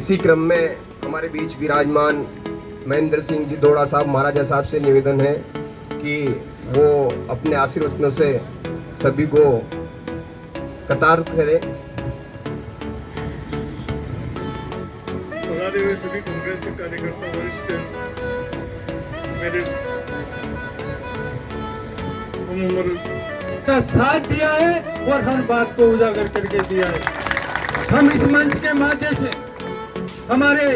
इसी क्रम में हमारे बीच विराजमान महेंद्र सिंह जी दौड़ा साहब महाराजा साहब से निवेदन है कि वो अपने आशीर्वचनों से सभी को कतार करें। सभी कांग्रेस के कार्यकर्ता वरिष्ठ मेरे का साथ दिया है और हर बात को उजागर करके दिया है। हम इस मंच के माध्यम से हमारे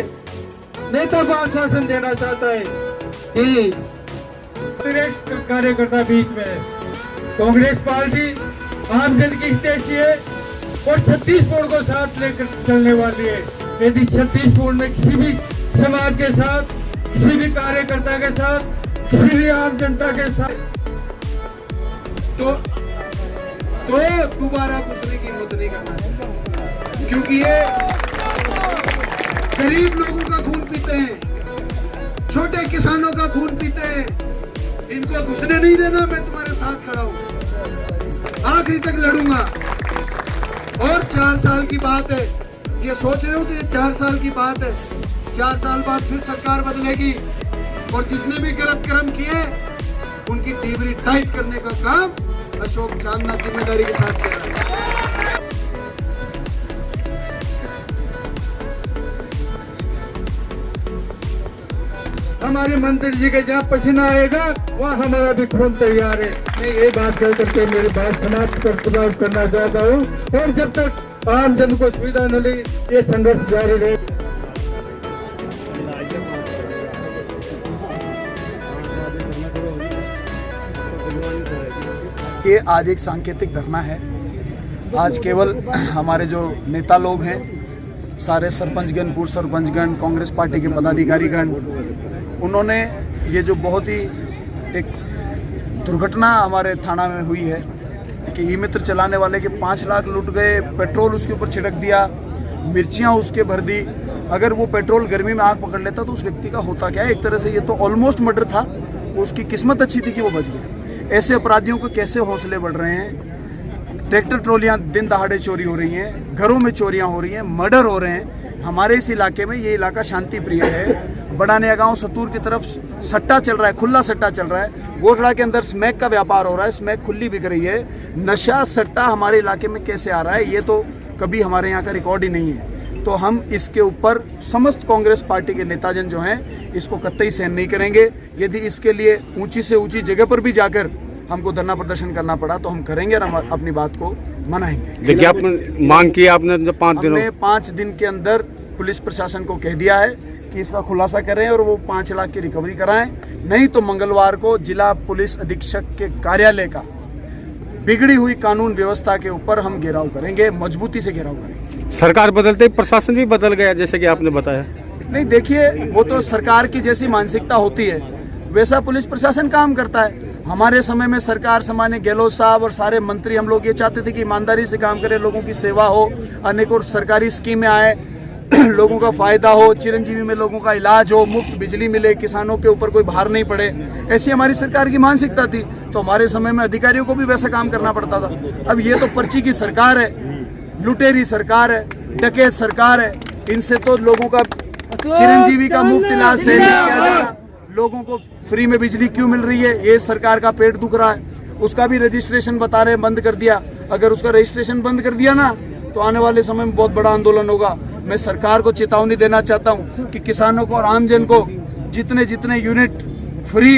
नेता को आश्वासन देना चाहता है कि कार्यकर्ता बीच में कांग्रेस पार्टी आम जन की हितैषी है और छत्तीसगढ़ को साथ लेकर चलने वाली है। यदि छत्तीसगढ़ में किसी भी समाज के साथ, किसी भी कार्यकर्ता के साथ, किसी भी आम जनता के साथ तो दोबारा घुसने की हिम्मत नहीं करना चाहिए, क्योंकि ये गरीब लोगों का खून पीते हैं, छोटे किसानों का खून पीते हैं। इनको घुसने नहीं देना। मैं तुम्हारे साथ खड़ा हूं, आखिरी तक लड़ूंगा। और 4 साल की बात है, ये सोच रहे हो कि ये 4 साल की बात है। 4 साल बाद फिर सरकार बदलेगी और जिसने भी गलत कर्म किए उनकी टीबरी टाइट करने का काम अशोक चांदना जिम्मेदारी के साथ कर रहा है। हमारे मंत्री जी के जहाँ पसीना आएगा वहाँ हमारा भी खून तैयार है। मैं ये बात कह करके मेरी बात समाप्त करना चाहता हूँ और जब तक आम जन को सुविधा न मिले ये संघर्ष जारी रहे। ये आज एक सांकेतिक धरना है। आज केवल हमारे जो नेता लोग हैं, सारे सरपंचगण, पूर्व सरपंचगण, कांग्रेस पार्टी के पदाधिकारीगण, उन्होंने ये जो बहुत ही एक दुर्घटना हमारे थाना में हुई है कि ई मित्र चलाने वाले के 5 लाख लूट गए, पेट्रोल उसके ऊपर छिड़क दिया, मिर्चियाँ उसके भर दी। अगर वो पेट्रोल गर्मी में आग पकड़ लेता तो उस व्यक्ति का होता क्या है। एक तरह से ये तो ऑलमोस्ट मर्डर था। उसकी किस्मत अच्छी थी कि वो बच गया। ऐसे अपराधियों को कैसे हौसले बढ़ रहे हैं। ट्रैक्टर ट्रॉलियाँ दिन दहाड़े चोरी हो रही हैं, घरों में चोरियाँ हो रही हैं, मर्डर हो रहे हैं। हमारे इस इलाके में, ये इलाका शांति प्रिय है। बड़ा नया गांव सतूर की तरफ सट्टा चल रहा है, खुला सट्टा चल रहा है। गोठड़ा के अंदर स्मैक का व्यापार हो रहा है, स्मैक खुली बिक रही है। नशा सट्टा हमारे इलाके में कैसे आ रहा है, ये तो कभी हमारे यहाँ का रिकॉर्ड ही नहीं है। तो हम इसके ऊपर समस्त कांग्रेस पार्टी के नेताजन जो हैं इसको कतई सहन नहीं करेंगे। यदि इसके लिए ऊंची से ऊंची जगह पर भी जाकर हमको धरना प्रदर्शन करना पड़ा तो हम करेंगे और हम अपनी बात को मनाएंगे। विज्ञापन मांग की आपने जब 5 दिन के अंदर पुलिस प्रशासन को कह दिया है कि इसका खुलासा करें और वो 5 लाख की रिकवरी कराएं। नहीं तो मंगलवार को जिला पुलिस अधीक्षक के कार्यालय का बिगड़ी हुई कानून व्यवस्था के ऊपर हम घेराव करेंगे, मजबूती से घेराव करेंगे। सरकार बदलते ही प्रशासन भी बदल गया, जैसे कि आपने बताया। नहीं, देखिए, वो तो सरकार की जैसी मानसिकता होती है वैसा पुलिस प्रशासन काम करता है। हमारे समय में सरकार सामान्य गहलोत साहब और सारे मंत्री, हम लोग ये चाहते थे कि ईमानदारी से काम करें, लोगों की सेवा हो, अनेकों सरकारी स्कीमें आए, लोगों का फायदा हो, चिरंजीवी में लोगों का इलाज हो, मुफ्त बिजली मिले, किसानों के ऊपर कोई भार नहीं पड़े। ऐसी हमारी सरकार की मानसिकता थी। तो हमारे समय में अधिकारियों को भी वैसा काम करना पड़ता था। अब ये तो पर्ची की सरकार है, लुटेरी सरकार है, डकैत सरकार है। इनसे तो लोगों का चिरंजीवी का मुफ्त इलाज से नहीं किया जा रहा। लोगों को फ्री में बिजली क्यों मिल रही है, ये सरकार का पेट दुख रहा है। उसका भी रजिस्ट्रेशन बता रहे बंद कर दिया। अगर उसका रजिस्ट्रेशन बंद कर दिया ना तो आने वाले समय में बहुत बड़ा आंदोलन होगा। मैं सरकार को चेतावनी देना चाहता हूं कि किसानों को और आमजन को जितने यूनिट फ्री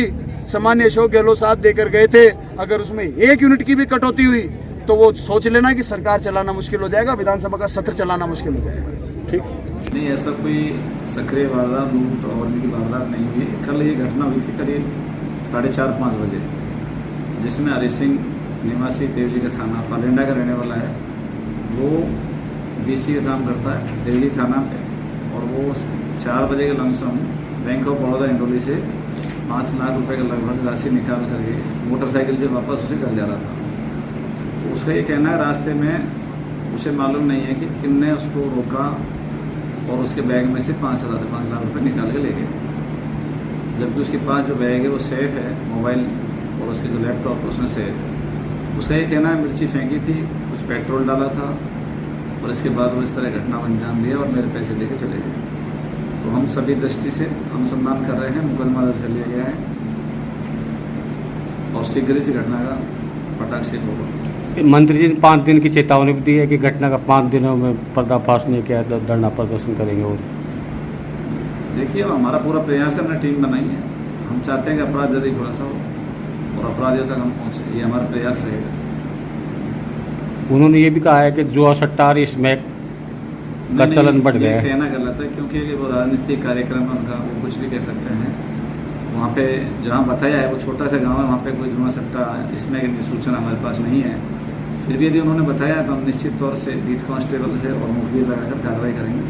सामान्य अशोक गहलोत साहब देकर गए थे, अगर उसमें 1 यूनिट की भी कटौती हुई तो वो सोच लेना कि सरकार चलाना मुश्किल हो जाएगा, विधानसभा का सत्र चलाना मुश्किल हो जाएगा। ठीक नहीं, ऐसा कोई सक्रिय वारदात, लूट और की वारदात नहीं हुई। कल ये घटना हुई थी करीब 4:30-5 बजे, जिसमें हरि सिंह निवासी देवजी का थाना पालेंडा का रहने वाला है। वो BC का काम करता है देवजी थाना पे, और वो 4 बजे के लमसम बैंक ऑफ बड़ौदा इंडोली से 5 लाख रुपए का लगभग राशि निकाल करके मोटरसाइकिल से वापस उसे घर जा रहा था। तो उसका ये कहना है रास्ते में उसे मालूम नहीं है कि किसने उसको रोका और उसके बैग में से 5 लाख रुपए निकाल के ले गए। जबकि उसके पास जो बैग है वो सेफ है, मोबाइल और उसके जो लैपटॉप उसमें सेफ। उसका ये कहना है मिर्ची फेंकी थी, कुछ पेट्रोल डाला था और इसके बाद वो इस तरह घटना को अंजाम दिया और मेरे पैसे लेके चले गए। तो हम सभी दृष्टि से अनुसंधान कर रहे हैं, मुकदमा दर्ज कर लिया गया है और शीघ्र इस घटना का पटाक्षेप होगा। मंत्री जी ने 5 दिन की चेतावनी भी दी है कि घटना का 5 दिनों में पर्दाफाश नहीं किया तो धरना प्रदर्शन करेंगे। और देखिए, अब हमारा पूरा प्रयास है, हमने टीम बनाई है, हम चाहते हैं कि अपराध जल्दी खुलासा हो और अपराधियों तक हम पहुँचे, ये हमारा प्रयास रहेगा। उन्होंने ये भी कहा है कि जुआ सट्टा और स्मैक का चलन बढ़ गया है। कहना गलत है, क्योंकि वो राजनीतिक कार्यक्रम है उनका, वो कुछ भी कह सकते हैं। वहाँ पे जहाँ बताया है वो छोटा सा गांव है, वहाँ पे कोई जुआ सट्टा इसमें की सूचना हमारे पास नहीं है। फिर भी यदि उन्होंने बताया तो हम निश्चित तौर से बीट कांस्टेबल से और मुखबिर लगाकर कार्रवाई करेंगे।